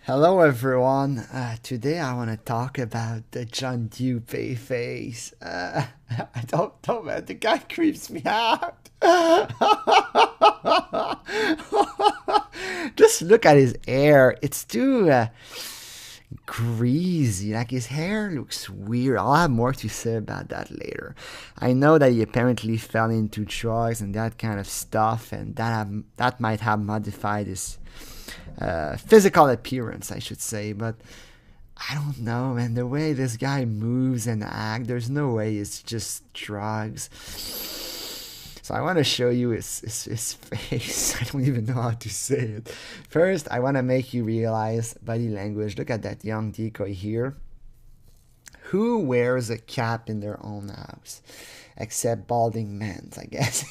Hello everyone. Today I want to talk about the John Dupee face. I don't know, man. The guy creeps me out. Just look at his hair. It's too greasy. Like his hair looks weird. I'll have more to say about that later. I know that he apparently fell into drugs and that kind of stuff, and that might have modified his physical appearance, I should say. But I don't know, man. The way this guy moves and acts, there's no way it's just drugs. So I want to show you his face. I don't even know how to say it. First, I want to make you realize body language. Look at that young decoy here. Who wears a cap in their own house? Except balding men, I guess.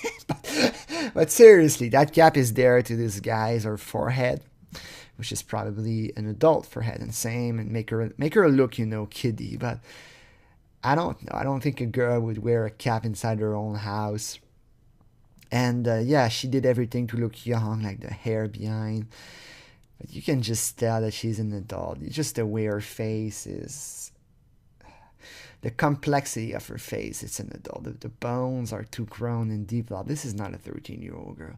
but seriously, that cap is there to disguise her forehead, which is probably an adult forehead, and same, and make her look, kiddie. But I don't know. I don't think a girl would wear a cap inside her own house. And yeah, she did everything to look young, like the hair behind. But you can just tell that she's an adult. Just the way her face is, the complexity of her face. It's an adult. The bones are too grown and developed. This is not a 13-year-old girl.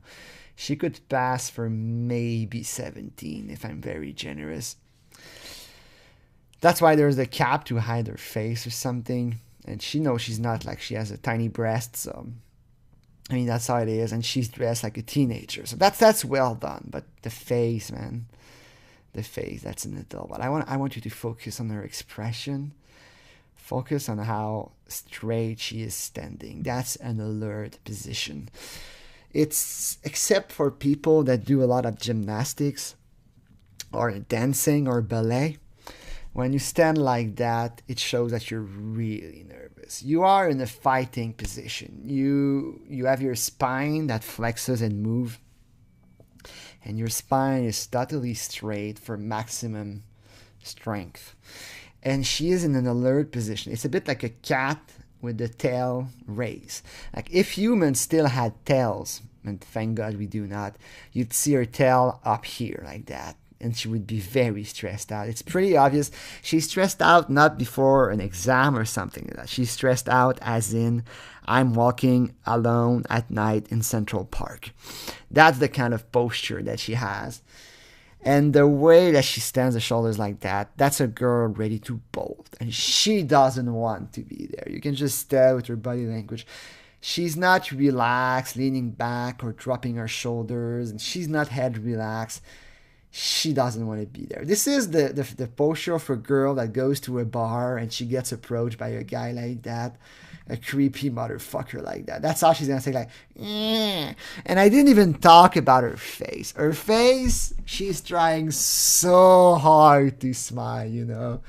She could pass for maybe 17 if I'm very generous. That's why there's a cap to hide her face or something. And she knows she's not, like, she has a tiny breast, so I mean, that's how it is. And she's dressed like a teenager, so that's well done. But the face, man, the face, that's an adult. But I want you to focus on her expression. Focus on how straight she is standing. That's an alert position. It's, except for people that do a lot of gymnastics or dancing or ballet, when you stand like that, it shows that you're really nervous. You are in a fighting position. You have your spine that flexes and moves, and your spine is totally straight for maximum strength. And she is in an alert position. It's a bit like a cat with the tail raised. Like if humans still had tails, and thank God we do not, you'd see her tail up here like that. And she would be very stressed out. It's pretty obvious. She's stressed out not before an exam or something like that. She's stressed out as in, I'm walking alone at night in Central Park. That's the kind of posture that she has. And the way that she stands the shoulders like that, that's a girl ready to bolt. And she doesn't want to be there. You can just tell with her body language. She's not relaxed, leaning back or dropping her shoulders. And she's not head relaxed. She doesn't want to be there. This is the posture of a girl that goes to a bar and she gets approached by a guy like that. A creepy motherfucker like that. That's how she's gonna say, like, eh. And I didn't even talk about her face. Her face, she's trying so hard to smile.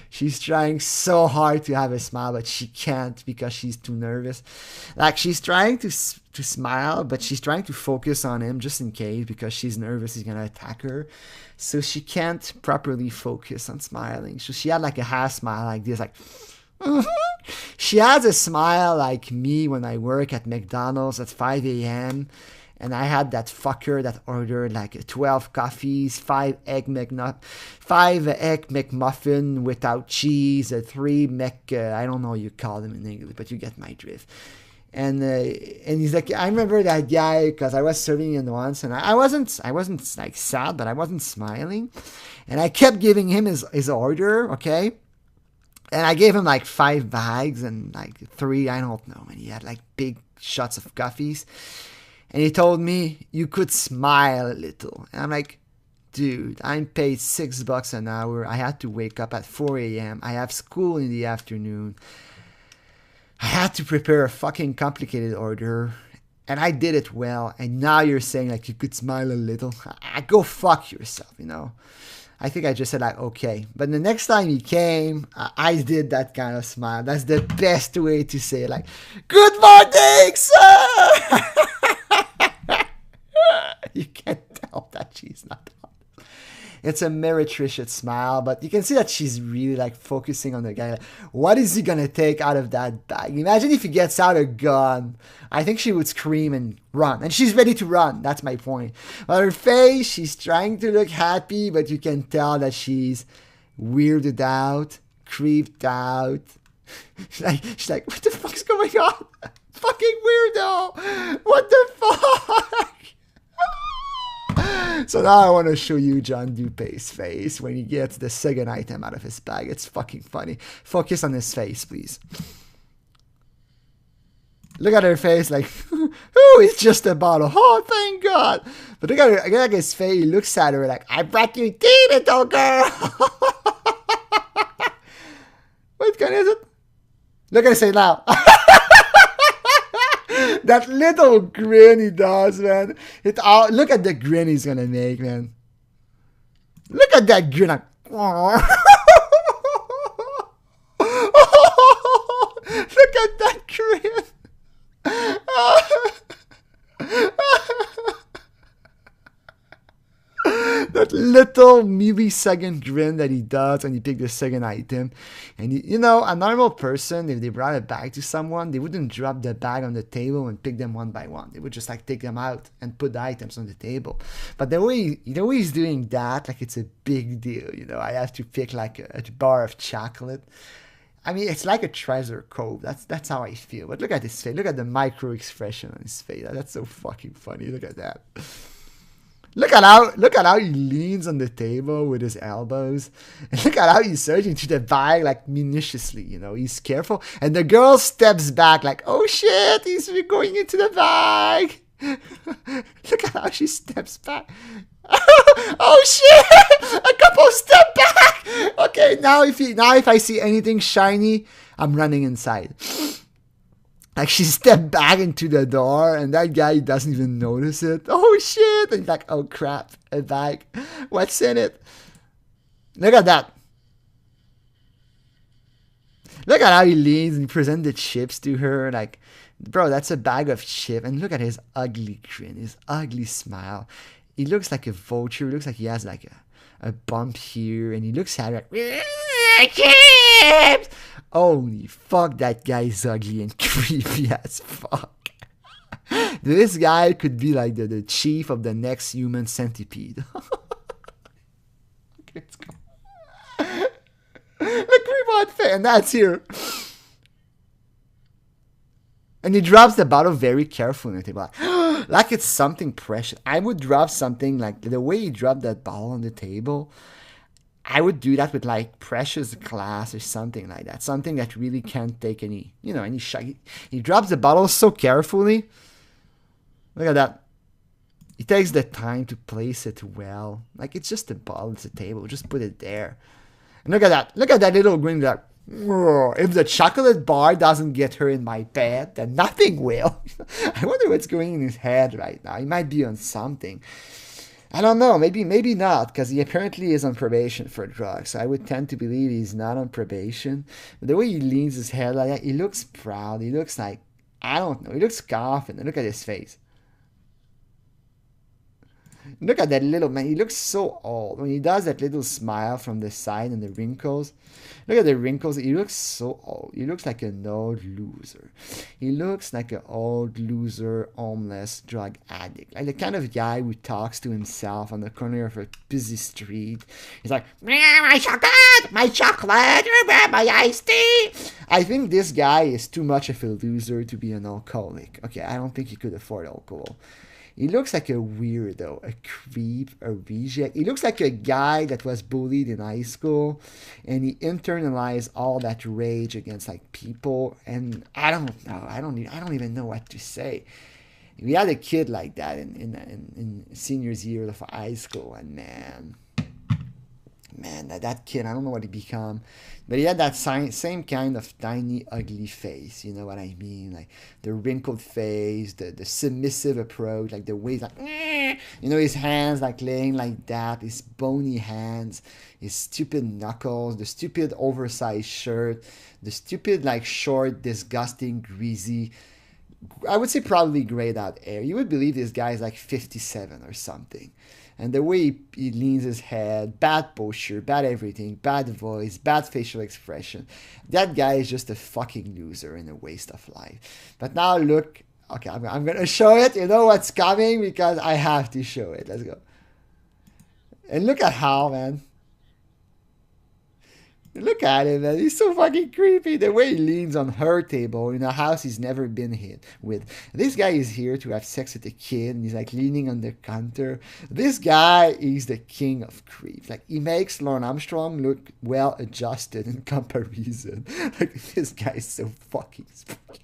She's trying so hard to have a smile, but she can't because she's too nervous. Like, she's trying to smile, but she's trying to focus on him just in case, because she's nervous he's gonna attack her. So she can't properly focus on smiling. So she had like a half smile like this, like, She has a smile like me when I work at McDonald's at 5 a.m. And I had that fucker that ordered like 12 coffees, 5 egg McMuffin without cheese, 3 I don't know what you call them in English, but you get my drift. And he's like, I remember that guy because I was serving him once, and I wasn't like sad, but I wasn't smiling, and I kept giving him his order, okay. And I gave him like 5 bags and like 3, I don't know, and he had like big shots of coffees. And he told me, you could smile a little. And I'm like, dude, I'm paid $6 an hour. I had to wake up at 4 a.m. I have school in the afternoon. I had to prepare a fucking complicated order. And I did it well. And now you're saying like you could smile a little. Go fuck yourself, I think I just said like, okay. But the next time he came, I did that kind of smile. That's the best way to say it. Like, good morning, sir! You can tell that she's not honest. It's a meretricious smile, but you can see that she's really like focusing on the guy. Like, what is he gonna take out of that bag? Imagine if he gets out a gun. I think she would scream and run, and she's ready to run. That's my point. But her face, she's trying to look happy, but you can tell that she's weirded out, creeped out. She's like, what the fuck's going on? Fucking weirdo! What the fuck? So now I want to show you John Dupee's face when he gets the second item out of his bag. It's fucking funny. Focus on his face, please. Look at her face like, oh, it's just a bottle. Oh, thank God. But look at his face. He looks at her like, I brought you tea, little girl. What kind is it? Look at it say now. That little grin he does, man. Look at the grin he's gonna make, man. Look at that grin. Like, look at that grin. That little millisecond grin that he does when he picked the second item. And you know, a normal person, if they brought a bag to someone, they wouldn't drop the bag on the table and pick them one by one. They would just like take them out and put the items on the table. But the way he's doing that, like it's a big deal. You know, I have to pick like a bar of chocolate. I mean, it's like a treasure cove. That's how I feel. But look at his face. Look at the micro expression on his face. That's so fucking funny. Look at that. Look at how he leans on the table with his elbows. And look at how he's searching through the bag like minutiously, you know. He's careful. And the girl steps back like, oh shit, he's going into the bag. Look at how she steps back. Oh shit! A couple step back! Okay, now if I see anything shiny, I'm running inside. Like she stepped back into the door and that guy doesn't even notice it. Oh shit! And he's like, oh crap, a bag. What's in it? Look at that. Look at how he leans and he presents the chips to her. Like, bro, that's a bag of chips. And look at his ugly grin, his ugly smile. He looks like a vulture. He looks like he has like a bump here. And he looks at her like, chips! Holy fuck, that guy is ugly and creepy as fuck. This guy could be like the chief of the next human centipede. Okay, let's go. Look, remote face, and that's here. And he drops the bottle very carefully on the table. Like it's something precious. I would drop something like the way he dropped that bottle on the table. I would do that with like precious glass or something like that. Something that really can't take any shot. He drops the bottle so carefully. Look at that. He takes the time to place it well. Like it's just a bottle, it's a table. Just put it there. And look at that. Look at that little grin. Like, if the chocolate bar doesn't get her in my bed, then nothing will. I wonder what's going in his head right now. He might be on something. I don't know, maybe not, because he apparently is on probation for drugs. So I would tend to believe he's not on probation. But the way he leans his head like that, he looks proud. He looks like, I don't know, he looks confident. Look at his face. Look at that little man. He looks so old. When he does that little smile from the side and the wrinkles. Look at the wrinkles. He looks so old. He looks like an old loser. He looks like an old loser, homeless, drug addict. Like the kind of guy who talks to himself on the corner of a busy street. He's like, my chocolate, my iced tea. I think this guy is too much of a loser to be an alcoholic. Okay, I don't think he could afford alcohol. He looks like a weirdo, a creep, a reject. He looks like a guy that was bullied in high school and he internalized all that rage against like people. And I don't know. I don't even know what to say. We had a kid like that in senior's year of high school, and man, that kid, I don't know what he become, but he had that same kind of tiny, ugly face. You know what I mean? Like the wrinkled face, the submissive approach, like the way he's like, you know, his hands like laying like that, his bony hands, his stupid knuckles, the stupid oversized shirt, the stupid like short, disgusting, greasy, I would say probably grayed out hair. You would believe this guy is like 57 or something. And the way he leans his head, bad posture, bad everything, bad voice, bad facial expression. That guy is just a fucking loser and a waste of life. But now look, okay, I'm gonna show it. You know what's coming because I have to show it. Let's go. And look at how, man. Look at him, man. He's so fucking creepy. The way he leans on her table in a house he's never been hit with. This guy is here to have sex with a kid, and he's like leaning on the counter. This guy is the king of creeps. Like, he makes Lauren Armstrong look well adjusted in comparison. Like, this guy is so fucking spooky.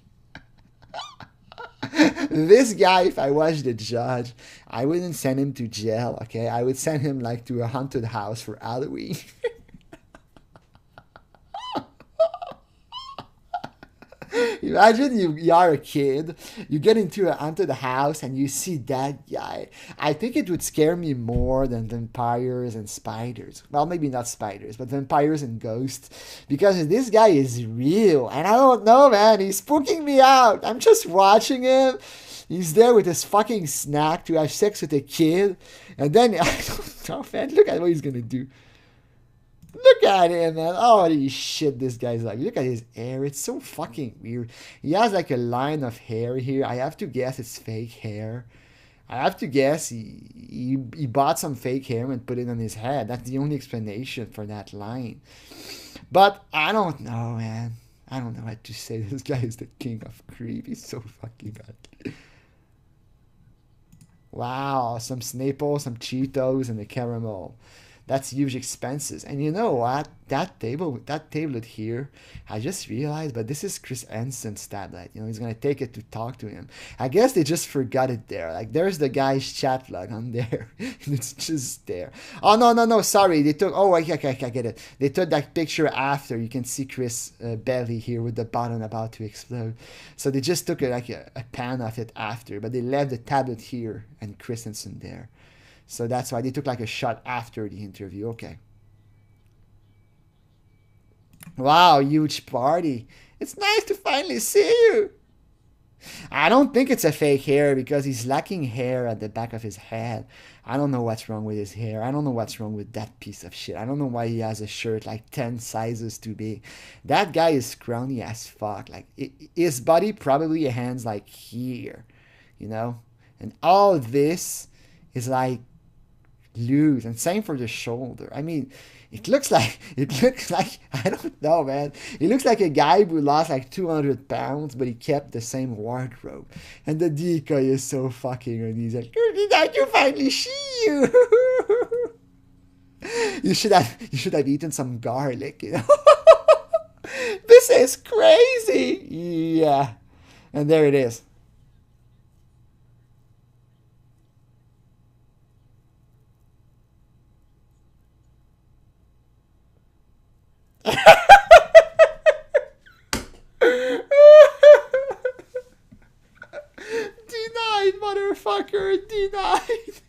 This guy, if I was the judge, I wouldn't send him to jail, okay? I would send him like to a haunted house for Halloween. Imagine you are a kid, you get into a haunted house and you see that guy. I think it would scare me more than vampires and spiders. Well, maybe not spiders, but vampires and ghosts. Because this guy is real. And I don't know, man. He's spooking me out. I'm just watching him. He's there with his fucking snack to have sex with a kid. And then, I don't know, man. Look at what he's going to do. Look at him, man. Holy shit, this guy's like. Look at his hair. It's so fucking weird. He has like a line of hair here. I have to guess it's fake hair. I have to guess he bought some fake hair and put it on his head. That's the only explanation for that line. But I don't know, man. I don't know what to say. This guy is the king of creep. He's so fucking ugly. Wow, some Snapple, some Cheetos, and a caramel. That's huge expenses. And you know what? That tablet here, I just realized, but this is Chris Hansen's tablet. You know, he's going to take it to talk to him. I guess they just forgot it there. Like, there's the guy's chat log on there. And it's just there. Oh, no, sorry. They took, oh, okay, I get it. They took that picture after. You can see Chris' belly here with the button about to explode. So they just took a pan of it after. But they left the tablet here and Chris Hansen there. So that's why they took like a shot after the interview. Okay. Wow, huge party. It's nice to finally see you. I don't think it's a fake hair because he's lacking hair at the back of his head. I don't know what's wrong with his hair. I don't know what's wrong with that piece of shit. I don't know why he has a shirt like 10 sizes too big. That guy is scrawny as fuck. Like, his body probably ends like here, you know? And all this is like loose, and same for the shoulder. I mean, it looks like I don't know, man. It looks like a guy who lost like 200 pounds, but he kept the same wardrobe. And the decoy is so fucking, and he's like, "Did you finally see you?" You should have eaten some garlic, you know. This is crazy. Yeah, and there it is. Denied, motherfucker, denied.